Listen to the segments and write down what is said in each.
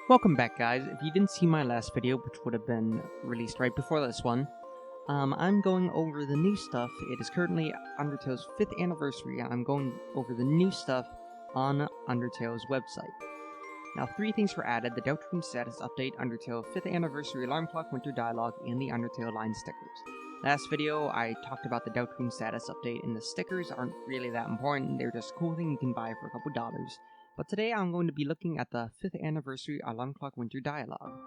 Welcome back, guys. If you didn't see my last video, which would have been released right before this one, I'm going over the new stuff. It is currently Undertale's 5th anniversary, and I'm going over the new stuff on Undertale's website. Now, 3 things were added: the Doubt Room status update, Undertale 5th anniversary alarm clock, winter dialogue, and the Undertale line stickers. Last video, I talked about the Doubt Room status update, and the stickers aren't really that important. They're just a cool thing you can buy for a couple dollars. But today I'm going to be looking at the 5th anniversary alarm clock winter dialogue.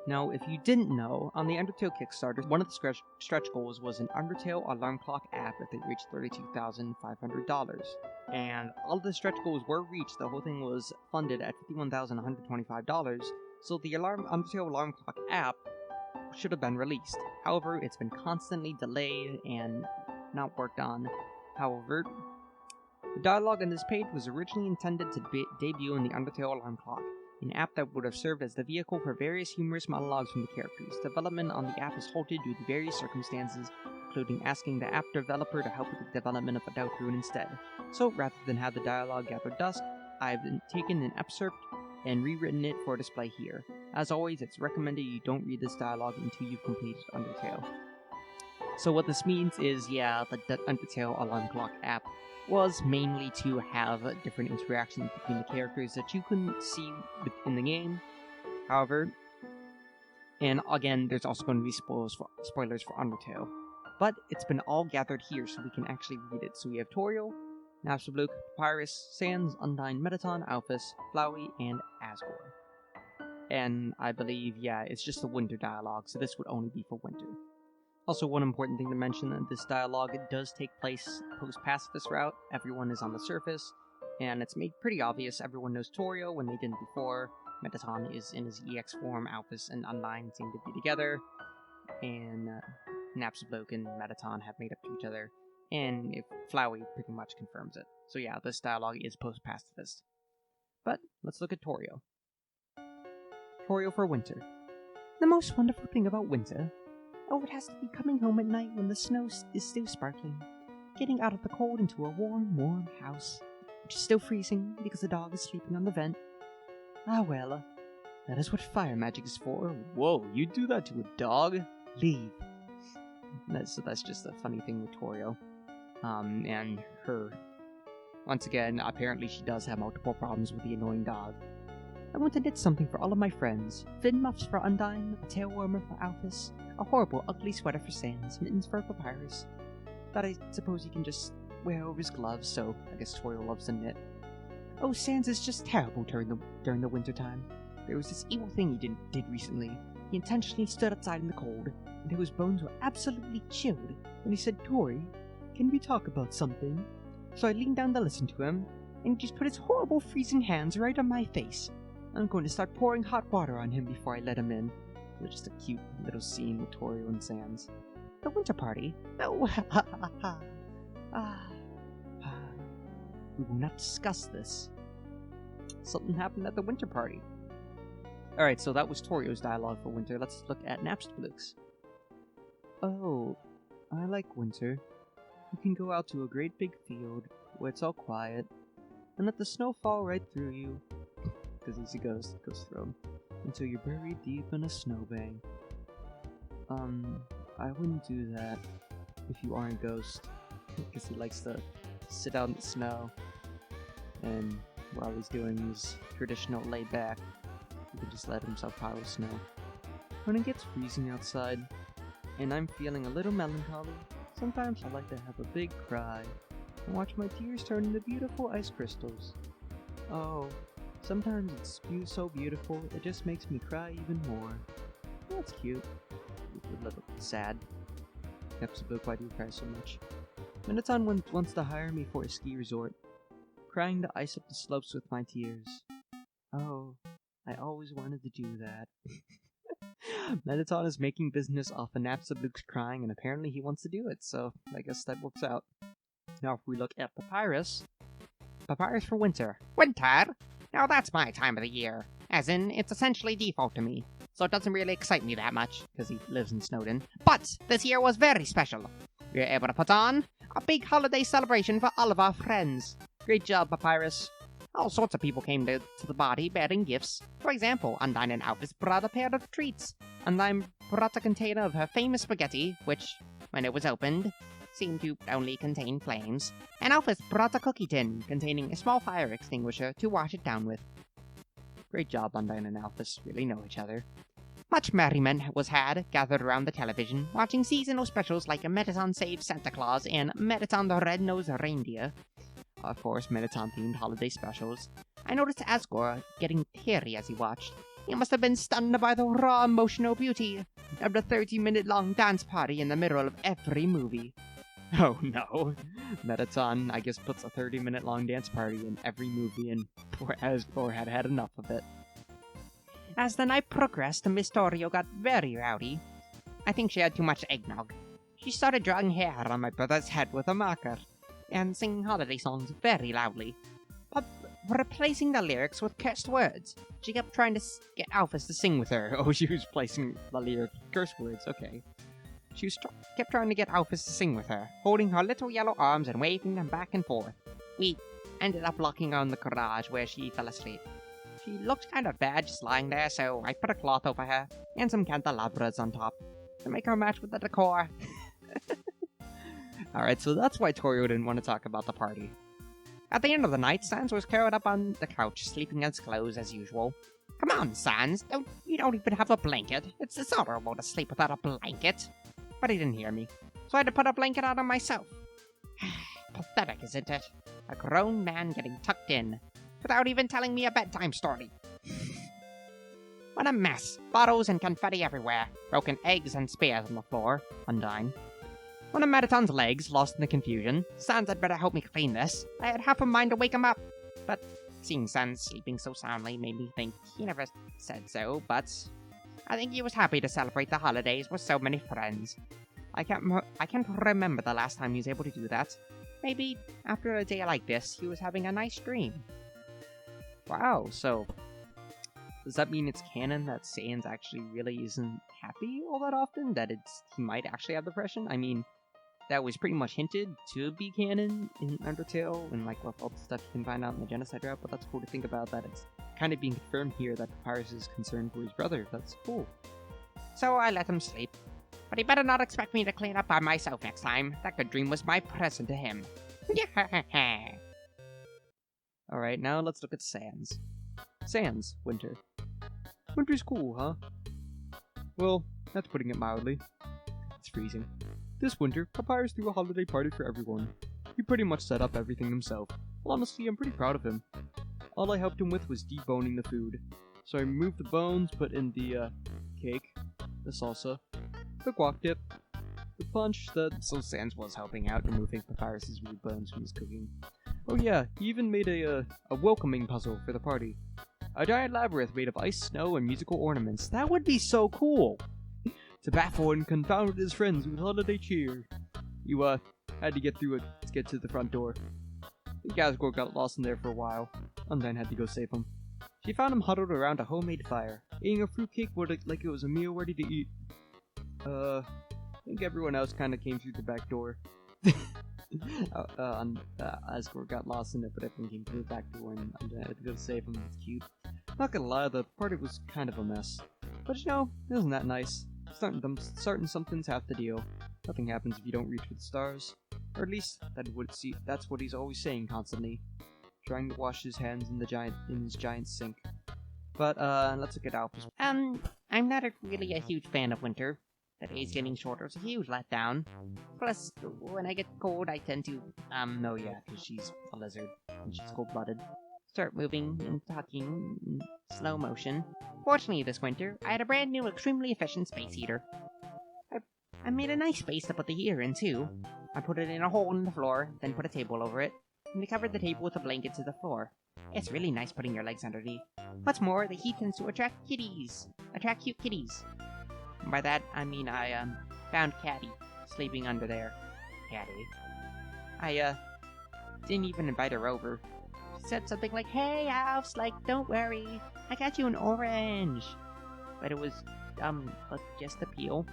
Now, if you didn't know, on the Undertale Kickstarter, one of the stretch goals was an Undertale alarm clock app if they reached $32,500. And all of the stretch goals were reached. The whole thing was funded at $51,125, so the Undertale alarm clock app should have been released. However, it's been constantly delayed and not worked on. However, the dialogue on this page was originally intended to debut in the Undertale alarm clock, an app that would have served as the vehicle for various humorous monologues from the characters. Development on the app is halted due to various circumstances, including asking the app developer to help with the development of a Doubt Rune instead. So, rather than have the dialogue gather dust, I've taken an excerpt and rewritten it for display here. As always, it's recommended you don't read this dialogue until you've completed Undertale. So what this means is, yeah, the Undertale alarm clock app was mainly to have different interactions between the characters that you couldn't see in the game. However, and again, there's also going to be spoilers for Undertale. But it's been all gathered here so we can actually read it. So we have Toriel, Napstablook, Papyrus, Sans, Undyne, Mettaton, Alphys, Flowey, and Asgore. And I believe, yeah, it's just the winter dialogue, so this would only be for winter. Also, one important thing to mention, that this dialogue, it does take place post-Pacifist route. Everyone is on the surface, and it's made pretty obvious. Everyone knows Toriel when they didn't before. Mettaton is in his EX form. Alphys and Undyne seem to be together, and Napstablook and Mettaton have made up to each other, and Flowey pretty much confirms it. So yeah, this dialogue is post-Pacifist. But let's look at Toriel. Toriel for winter. The most wonderful thing about winter, it has to be coming home at night when the snow is still sparkling, getting out of the cold into a warm house, which is still freezing because the dog is sleeping on the vent. Ah well, that is what fire magic is for. Whoa, you do that to a dog? Leave. So that's just a funny thing with Toriel. And her. Once again, apparently she does have multiple problems with the annoying dog. I want to knit something for all of my friends. Fin muffs for Undyne, a tail warmer for Alphys, a horrible, ugly sweater for Sans, mittens for Papyrus. But I suppose he can just wear over his gloves, so I guess Toriel loves to knit. Oh, Sans is just terrible during the winter time. There was this evil thing he did recently. He intentionally stood outside in the cold, until his bones were absolutely chilled, and he said, "Tori, can we talk about something?" So I leaned down to listen to him, and he just put his horrible freezing hands right on my face. I'm going to start pouring hot water on him before I let him in. It's just a cute little scene with Toriel and Sans. The winter party? Oh, we will not discuss this. Something happened at the winter party. Alright, so that was Toriel's dialogue for winter. Let's look at Napstablook's. Oh, I like winter. You can go out to a great big field where it's all quiet and let the snow fall right through you. Because he's a ghost, it goes through him, until you're buried deep in a snowbank. I wouldn't do that if you aren't a ghost, because he likes to sit out in the snow, and while he's doing his traditional lay back, he can just let himself pile of snow. When it gets freezing outside, and I'm feeling a little melancholy, sometimes I like to have a big cry, and watch my tears turn into beautiful ice crystals. Oh, sometimes it's so beautiful, it just makes me cry even more. That's cute. It's a little sad. Napstablook, why do you cry so much? Mettaton wants to hire me for a ski resort, crying to ice up the slopes with my tears. Oh, I always wanted to do that. Mettaton is making business off of Napstablook's crying, and apparently he wants to do it, so I guess that works out. Now if we look at Papyrus for winter. Winter? Now that's my time of the year. As in, it's essentially default to me, so it doesn't really excite me that much. Because he lives in Snowdin. But this year was very special. We were able to put on a big holiday celebration for all of our friends. Great job, Papyrus. All sorts of people came to the party bearing gifts. For example, Undine and Alphys brought a pair of treats. Undine brought a container of her famous spaghetti, which, when it was opened, seemed to only contain flames. And Alphys brought a cookie tin containing a small fire extinguisher to wash it down with. Great job, Undine and Alphys really know each other. Much merriment was had, gathered around the television, watching seasonal specials like Mettaton Saves Santa Claus and Mettaton the Red-Nosed Reindeer. Of course, Mettaton-themed holiday specials. I noticed Asgore getting teary as he watched. He must have been stunned by the raw emotional beauty of the 30-minute-long dance party in the middle of every movie. Oh no. Mettaton, I guess, puts a 30-minute-long dance party in every movie, and poor Asgore had had enough of it. As the night progressed, Miss Toriel got very rowdy. I think she had too much eggnog. She started drawing hair on my brother's head with a marker, and singing holiday songs very loudly, but replacing the lyrics with cursed words. She kept trying to get Alphys to sing with her. Oh, she was placing the lyric curse words, okay. She kept trying to get Alphys to sing with her, holding her little yellow arms and waving them back and forth. We ended up locking her in the garage where she fell asleep. She looked kind of bad just lying there, so I put a cloth over her and some candelabras on top to make her match with the decor. Alright, so that's why Toriel didn't want to talk about the party. At the end of the night, Sans was curled up on the couch, sleeping in his clothes as usual. Come on, Sans, you don't even have a blanket. It's dishonorable to sleep without a blanket. But he didn't hear me, so I had to put a blanket on him myself. Pathetic, isn't it? A grown man getting tucked in, without even telling me a bedtime story. What a mess. Bottles and confetti everywhere. Broken eggs and spears on the floor. Undine. One of Mettaton's legs, lost in the confusion. Sans had better help me clean this. I had half a mind to wake him up. But seeing Sans sleeping so soundly made me think he never said so, but I think he was happy to celebrate the holidays with so many friends. I can't remember the last time he was able to do that. Maybe after a day like this, he was having a nice dream. Wow, so does that mean it's canon that Sans actually really isn't happy all that often? That he might actually have depression? I mean, that was pretty much hinted to be canon in Undertale, and like with all the stuff you can find out in the Genocide route, but that's cool to think about that it's kind of being confirmed here that Papyrus is concerned for his brother. That's cool. So I let him sleep. But he better not expect me to clean up by myself next time. That good dream was my present to him. Alright, now let's look at Sans. Sans, winter. Winter's cool, huh? Well, that's putting it mildly. It's freezing. This winter, Papyrus threw a holiday party for everyone. He pretty much set up everything himself. Well, honestly, I'm pretty proud of him. All I helped him with was deboning the food. So I removed the bones, put in the, cake, the salsa, the guac dip, the punch, so Sans was helping out, removing Papyrus's weird bones from his cooking. Oh yeah, he even made a welcoming puzzle for the party. A giant labyrinth made of ice, snow, and musical ornaments. That would be so cool! To baffle and confound his friends with holiday cheer. You, had to get through it to get to the front door. I think Asgore got lost in there for a while. Undine had to go save him. She found him huddled around a homemade fire, eating a fruitcake like it was a meal ready to eat. I think everyone else kinda came through the back door. Asgore got lost in it, but everyone came through the back door and Undine had to go save him. It's cute. Not gonna lie, the party was kind of a mess. But you know, isn't that nice? Certain somethings have to deal. Nothing happens if you don't reach for the stars. Or at least, that's what he's always saying constantly. Trying to wash his hands in his giant sink. But, let's look at Alphys. I'm not really a huge fan of winter. The days getting shorter is a huge letdown. Plus, when I get cold, I tend to, Oh yeah, because she's a lizard, and she's cold-blooded. Start moving and talking in slow motion. Fortunately, this winter, I had a brand new, extremely efficient space heater. I made a nice space to put the heater in, too. I put it in a hole in the floor, then put a table over it, and we covered the table with a blanket to the floor. It's really nice putting your legs underneath. What's more, the heat tends to attract cute kitties. And by that, I mean I, found Caddy sleeping under there. Caddy. I, didn't even invite her over. She said something like, "Hey, Alfs, like, don't worry, I got you an orange." But it was, just a peel.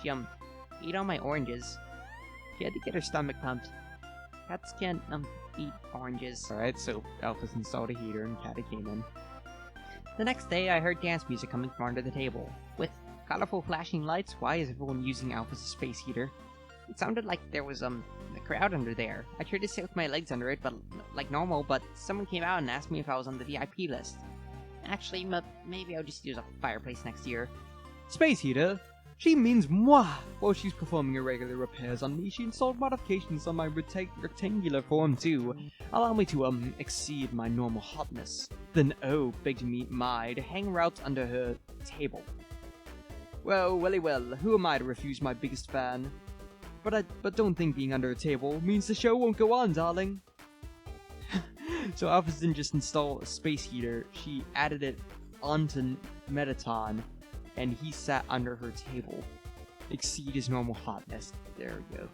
She, ate all my oranges. She had to get her stomach pumped. Cats can't, eat oranges. Alright, so Alphys installed a heater and Catty came in. The next day, I heard dance music coming from under the table. With colorful flashing lights, why is everyone using Alphys' space heater? It sounded like there was, a crowd under there. I tried to sit with my legs under it, but like normal, but someone came out and asked me if I was on the VIP list. Actually, maybe I'll just use a fireplace next year. Space heater? She means moi! While she's performing irregular repairs on me, she installed modifications on my rectangular form too. Allow me to, exceed my normal hotness. Then begged me to hang out under her table. Well, who am I to refuse my biggest fan? But don't think being under a table means the show won't go on, darling. So Alphys didn't just install a space heater, she added it onto Mettaton, and he sat under her table. Exceed his normal hotness. There we go.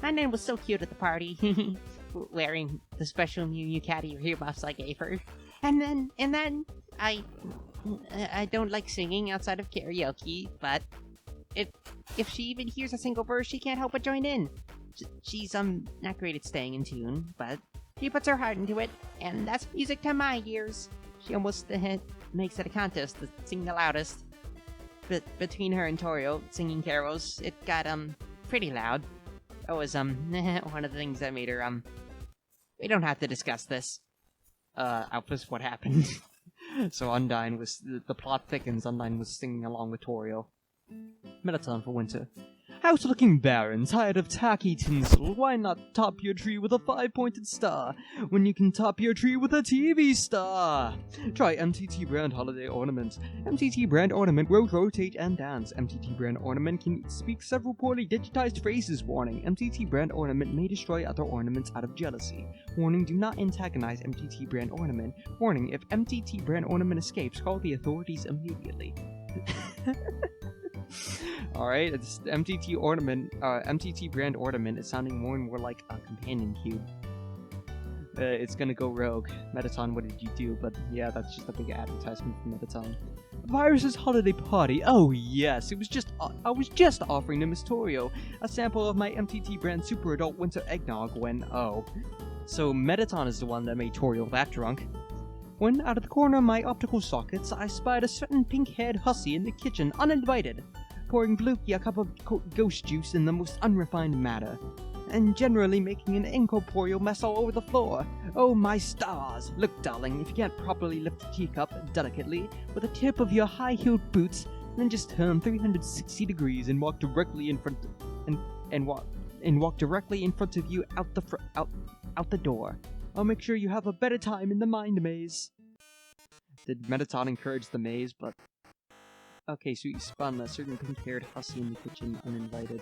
And then was so cute at the party, wearing the special Mew Mew Catty earmuffs I gave her. And then I don't like singing outside of karaoke, but if she even hears a single verse, she can't help but join in. She's not great at staying in tune, but she puts her heart into it, and that's music to my ears. She almost makes it a contest to sing the loudest. But between her and Toriel singing carols, it got pretty loud. That was one of the things that made her we don't have to discuss this. Alphys, what happened? So Undyne was the plot thickens. Undyne was singing along with Toriel. Mettaton for winter. House looking barren, tired of tacky tinsel. Why not top your tree with a 5-pointed star when you can top your tree with a TV star? Try MTT brand holiday ornament. MTT brand ornament will rotate and dance. MTT brand ornament can speak several poorly digitized phrases. Warning: MTT brand ornament may destroy other ornaments out of jealousy. Warning: do not antagonize MTT brand ornament. Warning: if MTT brand ornament escapes, call the authorities immediately. Alright, it's MTT brand ornament is sounding more and more like a companion cube. It's gonna go rogue. Mettaton, what did you do? But yeah, that's just a big advertisement for Mettaton. Papyrus' holiday party. Oh yes, I was just offering to Miss Toriel a sample of my MTT brand super adult winter eggnog when so Mettaton is the one that made Toriel that drunk. When, out of the corner of my optical sockets, I spied a certain pink-haired hussy in the kitchen, uninvited, pouring Blukey a cup of ghost juice in the most unrefined manner, and generally making an incorporeal mess all over the floor. Oh my stars! Look, darling, if you can't properly lift a teacup delicately with the tip of your high-heeled boots, then just turn 360 degrees and walk directly in front walk directly in front of you out the door. I'll make sure you have a better time in the mind maze. Did Mettaton encourage the maze? But okay, so you spun a certain pink-haired hussy in the kitchen uninvited.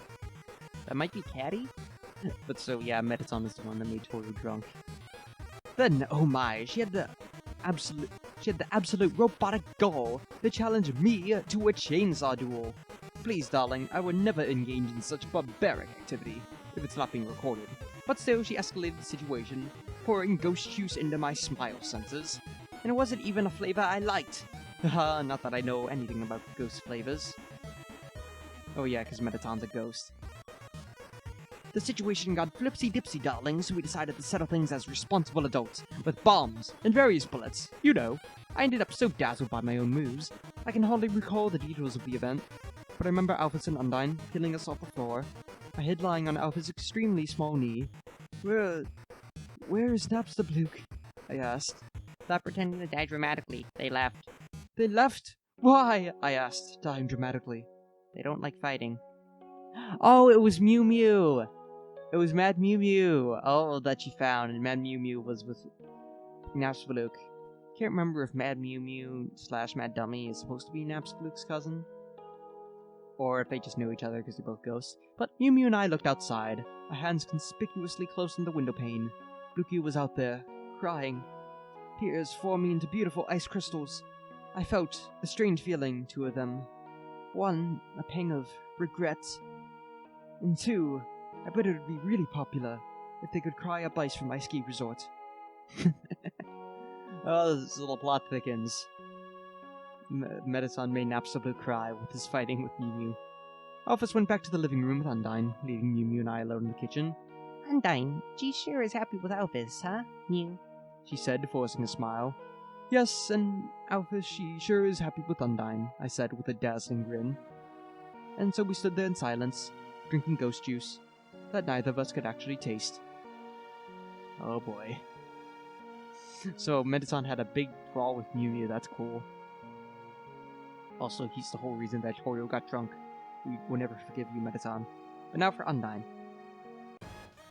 That might be Catty? But so yeah, Mettaton is the one that made Toriel drunk. Then, oh my, she had the absolute robotic gall to challenge me to a chainsaw duel. Please, darling, I would never engage in such barbaric activity if it's not being recorded. But still, she escalated the situation, pouring ghost juice into my smile sensors. And it wasn't even a flavor I liked. Haha, not that I know anything about ghost flavors. Oh yeah, because Mettaton's a ghost. The situation got flipsy-dipsy, darling, so we decided to settle things as responsible adults, with bombs and various bullets. You know, I ended up so dazzled by my own moves, I can hardly recall the details of the event. But I remember Alphys and Undyne killing us off the floor, my head lying on Alphys' extremely small knee. Where is Napstablook? I asked. Stop pretending to die dramatically. They left. They left? Why? I asked, dying dramatically. They don't like fighting. Oh, it was Mew Mew! It was Mad Mew Mew! Oh, that she found, and Mad Mew Mew was with Napstablook. Can't remember if Mad Mew Mew / Mad Dummy is supposed to be Napstablook's cousin, or if they just knew each other because they're both ghosts. But Mew Mew and I looked outside, our hands conspicuously close on the window pane. Blukey was out there, crying. Tears forming into beautiful ice crystals. I felt a strange feeling, two of them. One, a pang of regret. And two, I bet it would be really popular if they could cry up ice from my ski resort. Oh, this little plot thickens. Mettaton made Napstablook cry with his fighting with Mew Mew. Alphys went back to the living room with Undyne, leaving Mew Mew and I alone in the kitchen. Undyne, she sure is happy with Alphys, huh, Mew? She said, forcing a smile. Yes, and Alphys, she sure is happy with Undyne, I said with a dazzling grin. And so we stood there in silence, drinking ghost juice, that neither of us could actually taste. Oh boy. So Mettaton had a big brawl with Mew Mew, that's cool. Also, he's the whole reason that Toriel got drunk. We will never forgive you, Mettaton. But now for Undyne.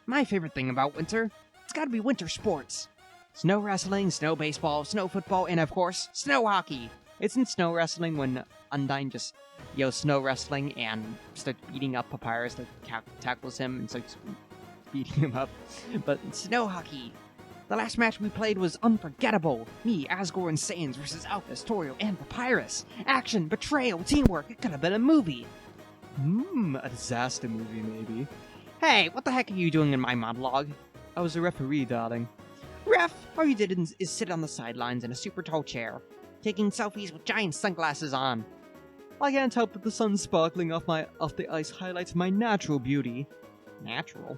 My favorite thing about winter, it's gotta be winter sports. Snow wrestling, snow baseball, snow football, and of course, snow hockey. Isn't snow wrestling when Undyne just yells snow wrestling and starts beating up Papyrus, like tackles him and starts beating him up? But snow hockey. The last match we played was unforgettable. Me, Asgore, and Sans versus Alphys, Toriel, and Papyrus. Action, betrayal, teamwork. It could have been a movie. A disaster movie, maybe. Hey, what the heck are you doing in my monologue? I was a referee, darling. Ref, all you did is sit on the sidelines in a super tall chair, taking selfies with giant sunglasses on. I can't help but the sun sparkling off the ice highlights my natural beauty. Natural?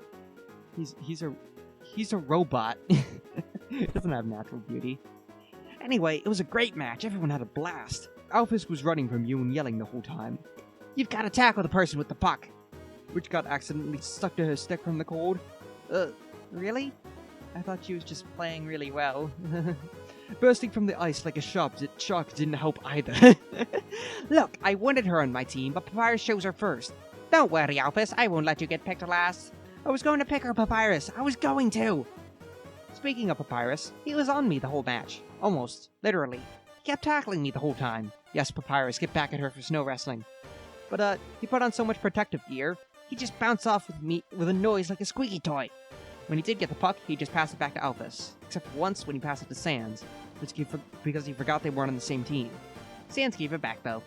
He's a robot. He doesn't have natural beauty. Anyway, it was a great match. Everyone had a blast. Alphys was running from you and yelling the whole time. You've got to tackle the person with the puck. Which got accidentally stuck to her stick from the cold. Really? I thought she was just playing really well. Bursting from the ice like a shark didn't help either. Look, I wanted her on my team, but Papyrus chose her first. Don't worry, Alphys, I won't let you get picked last. I was going to pick her, Papyrus. I was going to. Speaking of Papyrus, he was on me the whole match. Almost. Literally. He kept tackling me the whole time. Yes, Papyrus, get back at her for snow wrestling. But, he put on so much protective gear, he just bounced off with me with a noise like a squeaky toy. When he did get the puck, he just passed it back to Alphys. Except for once when he passed it to Sans, because he forgot they weren't on the same team. Sans gave it back, though.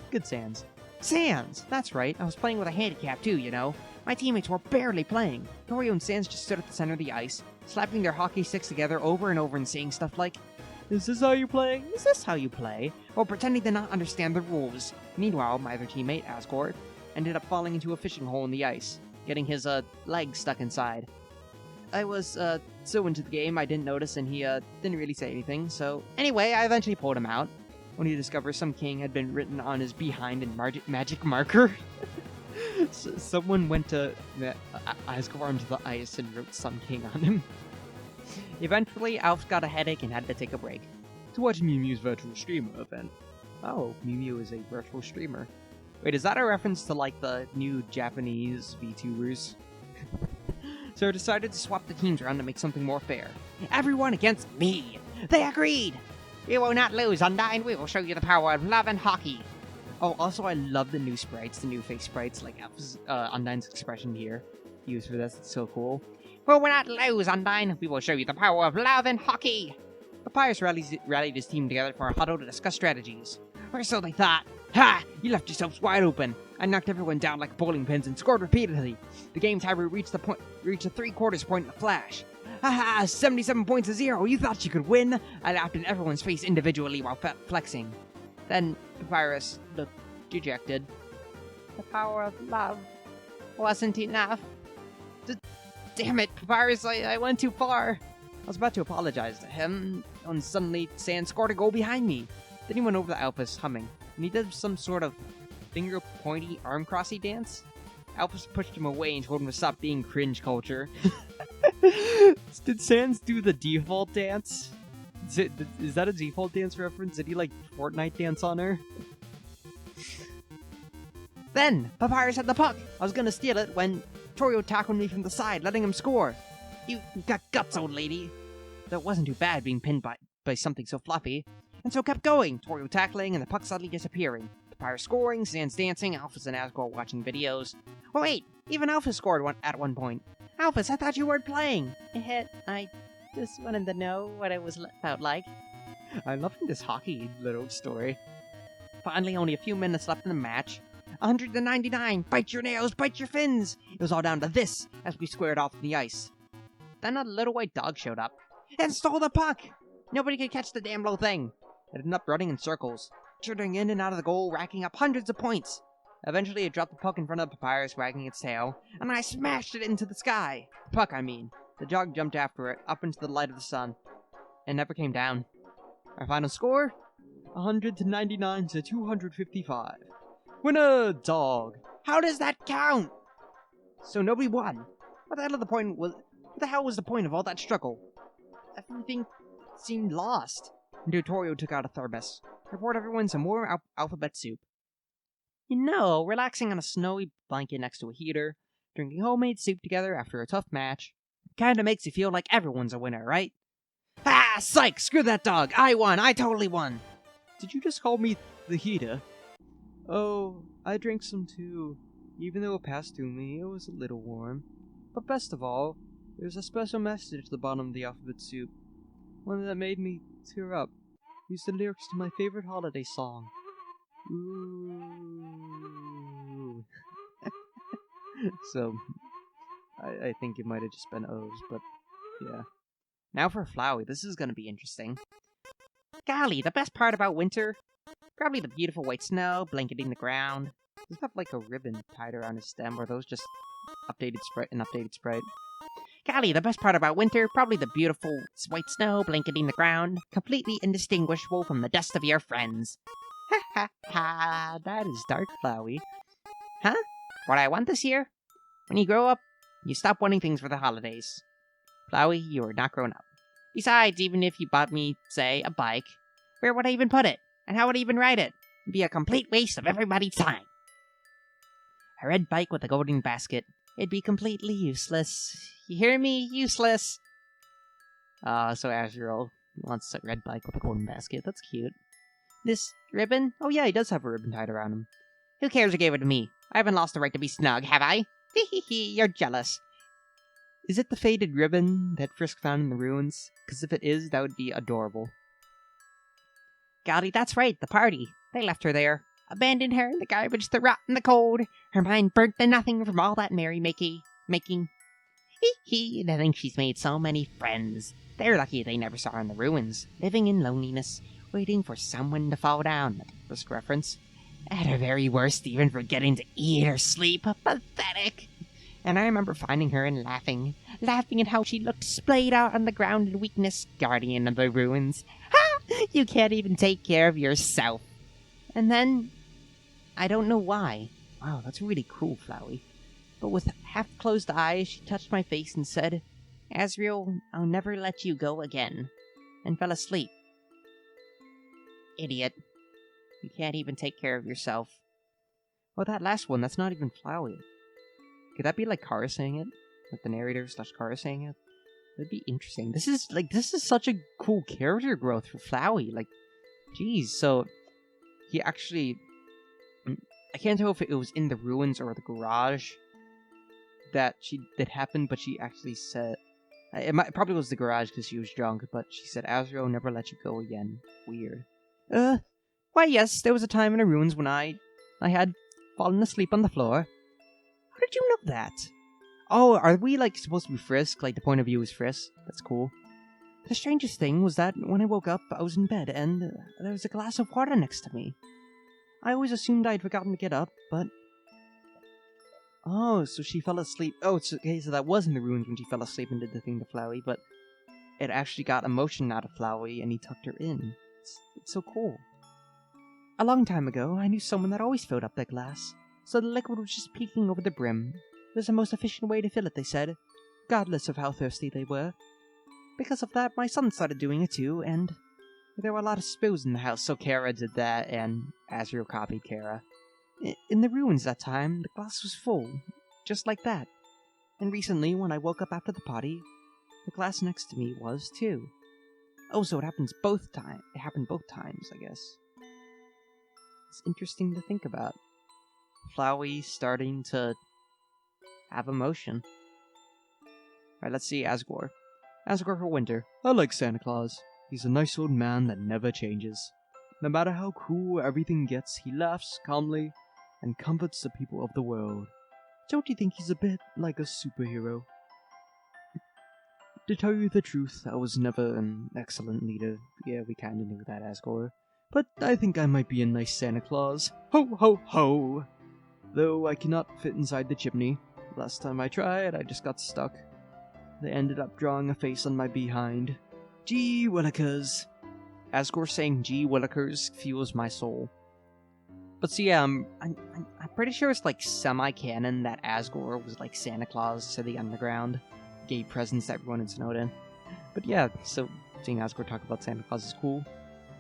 Good Sans. Sans! That's right, I was playing with a handicap too, you know. My teammates were barely playing. Toriel and Sans just stood at the center of the ice, slapping their hockey sticks together over and over and saying stuff like, "Is this how you play? Is this how you play?" While pretending to not understand the rules. Meanwhile, my other teammate, Asgore, ended up falling into a fishing hole in the ice, getting his, leg stuck inside. I was, so into the game I didn't notice, and he, didn't really say anything, so... Anyway, I eventually pulled him out, when he discovered some king had been written on his behind in magic marker. Someone went to Asgore onto the ice and wrote some king on him. Eventually, Alf got a headache and had to take a break. To watch Mew Mew's virtual streamer event. Oh, Mew Mew is a virtual streamer. Wait, is that a reference to, like, the new Japanese VTubers? So I decided to swap the teams around to make something more fair. Everyone against me! They agreed! You will not lose, Undyne. We will show you the power of love and hockey. Oh, also, I love the new sprites, the new face sprites, like Undyne's expression here. Used for this, it's so cool. We will not lose, Undyne. We will show you the power of love and hockey. Papyrus rallied his team together for a huddle to discuss strategies. Or so they thought. Ha! You left yourselves wide open. I knocked everyone down like bowling pins and scored repeatedly. The game timer reached the 3/4 point in a flash. Ha! 77 points to 0. You thought you could win? I laughed in everyone's face individually while flexing. Then Papyrus looked dejected. The power of love wasn't enough. Damn it, Papyrus, I went too far. I was about to apologize to him, when suddenly Sans scored a goal behind me. Then he went over to Alphys humming, and he did some sort of finger-pointy, arm-crossy dance. Alphys pushed him away and told him to stop being cringe culture. Did Sans do the default dance? Is that a default dance reference? Did he, like, Fortnite dance on her? Then, Papyrus had the puck. I was gonna steal it when Toriel tackled me from the side, letting him score. You got guts, old lady. That wasn't too bad being pinned by something so fluffy. And so kept going, Toriel tackling and the puck suddenly disappearing. Papyrus scoring, Sans dancing, Alphys and Asgore watching videos. Oh wait, even Alphys scored at one point. Alphys, I thought you weren't playing. I just wanted to know what it felt like. I'm loving this hockey little story. Finally, only a few minutes left in the match. 199, bite your nails, bite your fins. It was all down to this as we squared off the ice. Then a little white dog showed up and stole the puck. Nobody could catch the damn little thing. It ended up running in circles, shooting in and out of the goal, racking up hundreds of points. Eventually, it dropped the puck in front of Papyrus, wagging its tail, and I smashed it into the sky. The puck, I mean. The jog jumped after it, up into the light of the sun, and never came down. Our final score? 100 to 99 to 255. Winner, dog. How does that count? So nobody won. What the hell was the point of all that struggle? Everything seemed lost. And Toriel took out a thermos. I poured everyone some more alphabet soup. You know, relaxing on a snowy blanket next to a heater, drinking homemade soup together after a tough match, kinda makes you feel like everyone's a winner, right? Ah, psych! Screw that dog! I won! I totally won! Did you just call me the heater? Oh, I drank some too. Even though it passed through me, it was a little warm. But best of all, there's a special message at the bottom of the alphabet soup. One that made me tear up. Used the lyrics to my favorite holiday song. Ooh. So, I think it might have just been O's, but yeah. Now for Flowey. This is gonna be interesting. Golly, the best part about winter? Probably the beautiful white snow blanketing the ground. Does he have like a ribbon tied around his stem, or are those just updated sprite? Golly, the best part about winter? Probably the beautiful white snow blanketing the ground, completely indistinguishable from the dust of your friends. Ha ha ha, that is dark, Flowey. Huh? What I want this year? When you grow up, you stop wanting things for the holidays. Flowey, you are not grown up. Besides, even if you bought me, say, a bike, where would I even put it? And how would I even ride it? It'd be a complete waste of everybody's time. A red bike with a golden basket. It'd be completely useless. You hear me? Useless. So Asgore wants a red bike with a golden basket. That's cute. This ribbon? Oh yeah, he does have a ribbon tied around him. Who cares who gave it to me? I haven't lost the right to be snug, have I? You're jealous. Is it the faded ribbon that Frisk found in the ruins? Because if it is, that would be adorable. Golly, that's right, the party. They left her there. Abandoned her in the garbage to rot in the cold. Her mind burnt to nothing from all that merry-making. And I think she's made so many friends. They're lucky they never saw her in the ruins, living in loneliness, waiting for someone to fall down. Frisk reference. At her very worst, even forgetting to eat or sleep. Pathetic. And I remember finding her and laughing at how she looked splayed out on the ground in weakness, guardian of the ruins. Ha! You can't even take care of yourself. And then, I don't know why. Wow, that's really cool, Flowey. But with half-closed eyes, she touched my face and said, Asriel, I'll never let you go again. And fell asleep. Idiot. You can't even take care of yourself. Oh, that last one, that's not even Flowey. Could that be like Kara saying it? Like the narrator / Kara saying it? That'd be interesting. This is such a cool character growth for Flowey. Like, geez, so he actually, I can't tell if it was in the ruins or the garage that happened, but she actually said, it probably was the garage because she was drunk, but she said, Asriel never let you go again. Weird. Why yes, there was a time in the ruins when I had fallen asleep on the floor. How did you know that? Oh, are we like supposed to be Frisk? Like the point of view is Frisk? That's cool. The strangest thing was that when I woke up, I was in bed and there was a glass of water next to me. I always assumed I'd forgotten to get up, but... Oh, so she fell asleep. Oh, okay, so that was in the ruins when she fell asleep and did the thing to Flowey, but it actually got emotion out of Flowey and he tucked her in. It's so cool. A long time ago, I knew someone that always filled up their glass, so the liquid was just peeking over the brim. It was the most efficient way to fill it, they said, regardless of how thirsty they were. Because of that, my son started doing it too, and there were a lot of spills in the house, so Kara did that, and Asriel copied Kara. In the ruins that time, the glass was full, just like that. And recently, when I woke up after the party, the glass next to me was too. Oh, so it happened both times, I guess. It's interesting to think about. Flowey starting to have emotion. Alright, let's see Asgore. Asgore for winter. I like Santa Claus. He's a nice old man that never changes. No matter how cruel everything gets, he laughs calmly and comforts the people of the world. Don't you think he's a bit like a superhero? To tell you the truth, I was never an excellent leader. Yeah, we kinda knew that, Asgore. But I think I might be a nice Santa Claus. Ho, ho, ho! though I cannot fit inside the chimney. Last time I tried, I just got stuck. They ended up drawing a face on my behind. Gee willikers. Asgore saying gee willikers fuels my soul. But so yeah, I'm pretty sure it's like semi-canon that Asgore was like Santa Claus to the underground. Gave presents to everyone in Snowdin. But yeah, so seeing Asgore talk about Santa Claus is cool.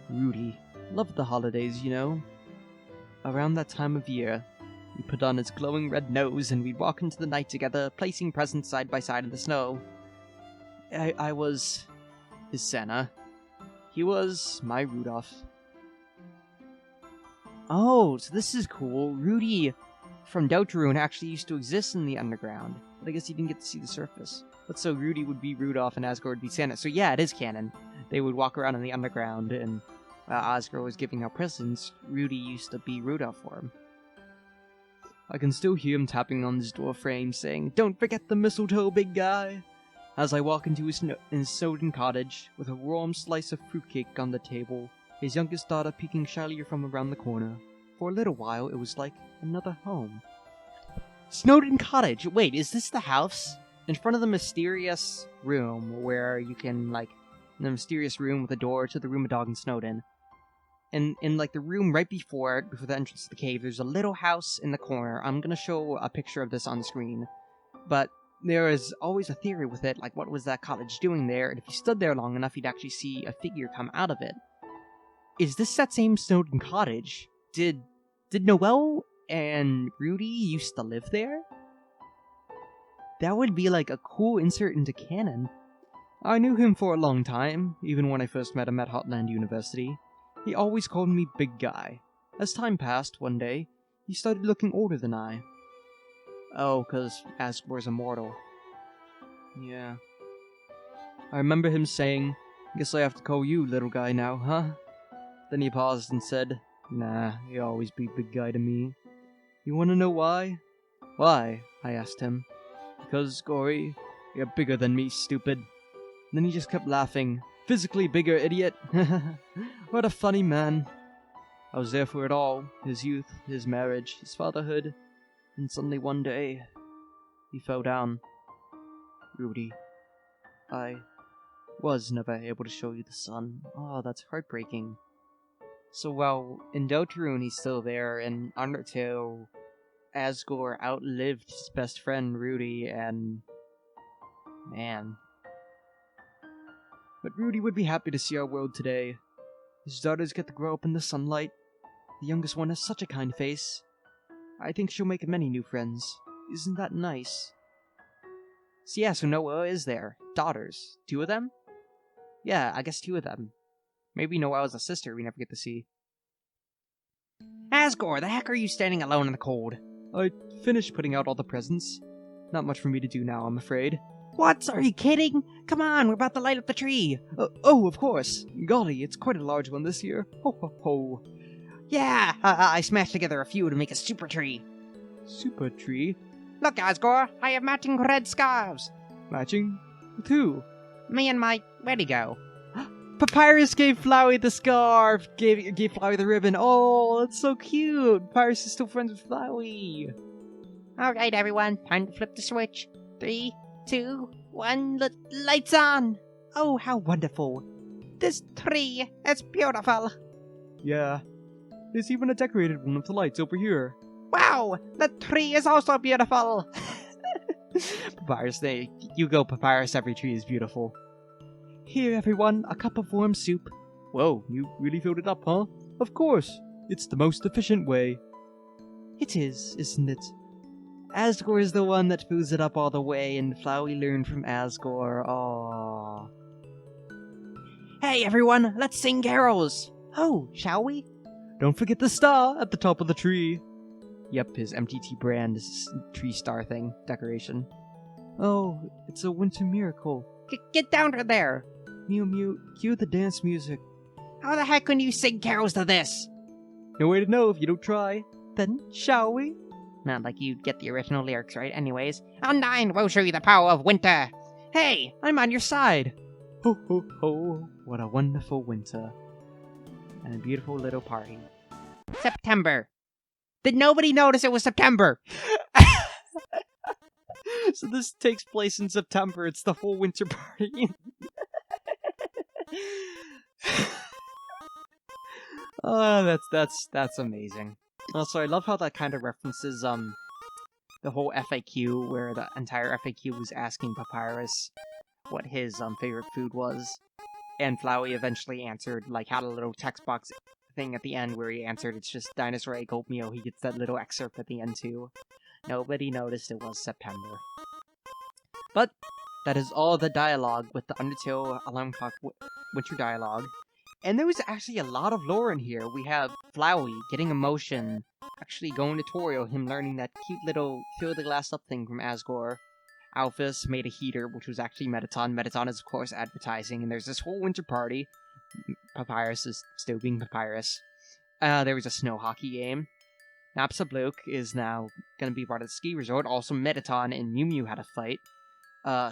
Rudy. Loved the holidays, you know. Around that time of year, he put on his glowing red nose and we'd walk into the night together, placing presents side by side in the snow. I was his Santa. He was my Rudolph. Oh, so this is cool. Rudy from Deltarune actually used to exist in the underground, but I guess he didn't get to see the surface. But so Rudy would be Rudolph and Asgore would be Santa. So yeah, it is canon. They would walk around in the underground, and while Asgore was giving out presents, Rudy used to be Rudolph for him. I can still hear him tapping on his door frame, saying, "Don't forget the mistletoe, big guy!" As I walk into his Snowdin cottage, with a warm slice of fruitcake on the table, his youngest daughter peeking shyly from around the corner. For a little while, it was like another home. Snowdin Cottage! Wait, is this the house? In front of the mysterious room, where you can, like, the mysterious room with a door to the room of Dog and Snowdin. And in, like, the room right before it, before the entrance to the cave, there's a little house in the corner. I'm gonna show a picture of this on screen. But there is always a theory with it, like, what was that cottage doing there? And if you stood there long enough, you'd actually see a figure come out of it. Is this that same Snowdin Cottage? Did Noelle and Rudy used to live there? That would be like a cool insert into canon. I knew him for a long time, even when I first met him at Hotland University. He always called me Big Guy. As time passed, one day, he started looking older than I. Oh, 'cause Asgore's immortal. Yeah. I remember him saying, "Guess I have to call you little guy now, huh?" Then he paused and said, "Nah, you always be Big Guy to me." You wanna know why? Why? I asked him. Because, Gory, you're bigger than me, stupid. Then he just kept laughing. Physically bigger, idiot. What a funny man. I was there for it all. His youth, his marriage, his fatherhood. And suddenly one day, he fell down. Rudy, I was never able to show you the sun. Oh, that's heartbreaking. So while in Deltarune he's still there, in Undertale, Asgore outlived his best friend Rudy, and man. But Rudy would be happy to see our world today. His daughters get to grow up in the sunlight. The youngest one has such a kind face. I think she'll make many new friends. Isn't that nice? So yeah, so Noelle is there. Daughters. 2 of them? Yeah, I guess 2 of them. Maybe Noelle's a sister we never get to see. Asgore, the heck are you standing alone in the cold? I finished putting out all the presents. Not much for me to do now, I'm afraid. What? Are you kidding? Come on, we're about to light up the tree. Oh, of course. Golly, it's quite a large one this year. Ho ho ho. Yeah, I smashed together a few to make a super tree. Super tree? Look, Asgore, I have matching red scarves. Matching? With who? Me and my... Where'd he go? Papyrus gave Flowey the scarf! Gave Flowey the ribbon. Oh, that's so cute! Papyrus is still friends with Flowey. Alright, everyone, time to flip the switch. 3, 2, 1, lights on! Oh, how wonderful. This tree is beautiful. Yeah. There's even a decorated one with the lights over here. Wow, the tree is also beautiful. Papyrus, you go, Papyrus, every tree is beautiful. Here, everyone, a cup of warm soup. Whoa, you really filled it up, huh? Of course. It's the most efficient way. It is, isn't it? Asgore is the one that fills it up all the way, and Flowey learned from Asgore. Aww. Hey, everyone, let's sing carols. Oh, shall we? Don't forget the star at the top of the tree. Yep, his MTT brand tree star thing, decoration. Oh, it's a winter miracle. Get down to there. Mew Mew, cue the dance music. How the heck can you sing carols to this? No way to know if you don't try. Then, shall we? Not like you'd get the original lyrics right anyways. Undyne will show you the power of winter. Hey, I'm on your side. Ho ho ho, what a wonderful winter. And a beautiful little party. September. Did nobody notice it was September? So this takes place in September. It's the whole winter party. Oh, that's amazing. Also, I love how that kind of references the whole FAQ, where the entire FAQ was asking Papyrus what his favorite food was, and Flowey eventually answered, like, had a little text box thing at the end where he answered it's just dinosaur egg oatmeal. He gets that little excerpt at the end too. Nobody noticed it was September. But that is all the dialogue with the Undertale Alarm Clock Winter dialogue. And there was actually a lot of lore in here. We have Flowey getting emotion, actually going to Toriel, him learning that cute little fill the glass up thing from Asgore. Alphys made a heater, which was actually Mettaton. Mettaton is, of course, advertising, and there's this whole winter party. Papyrus is still being Papyrus. There was a snow hockey game. Napstablook is now going to be part of the ski resort. Also, Mettaton and Mew Mew had a fight.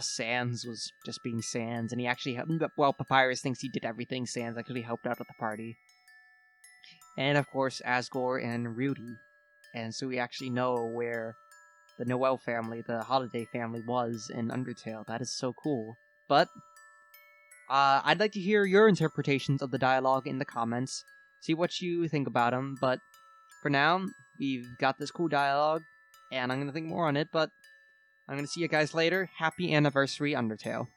Sans was just being Sans, and he actually helped. Well, Papyrus thinks he did everything. Sans actually helped out at the party. And, of course, Asgore and Rudy. And so we actually know where the Noel family, the Holiday family, was in Undertale. That is so cool. But I'd like to hear your interpretations of the dialogue in the comments. See what you think about them. But for now, we've got this cool dialogue, and I'm going to think more on it. But I'm going to see you guys later. Happy anniversary, Undertale.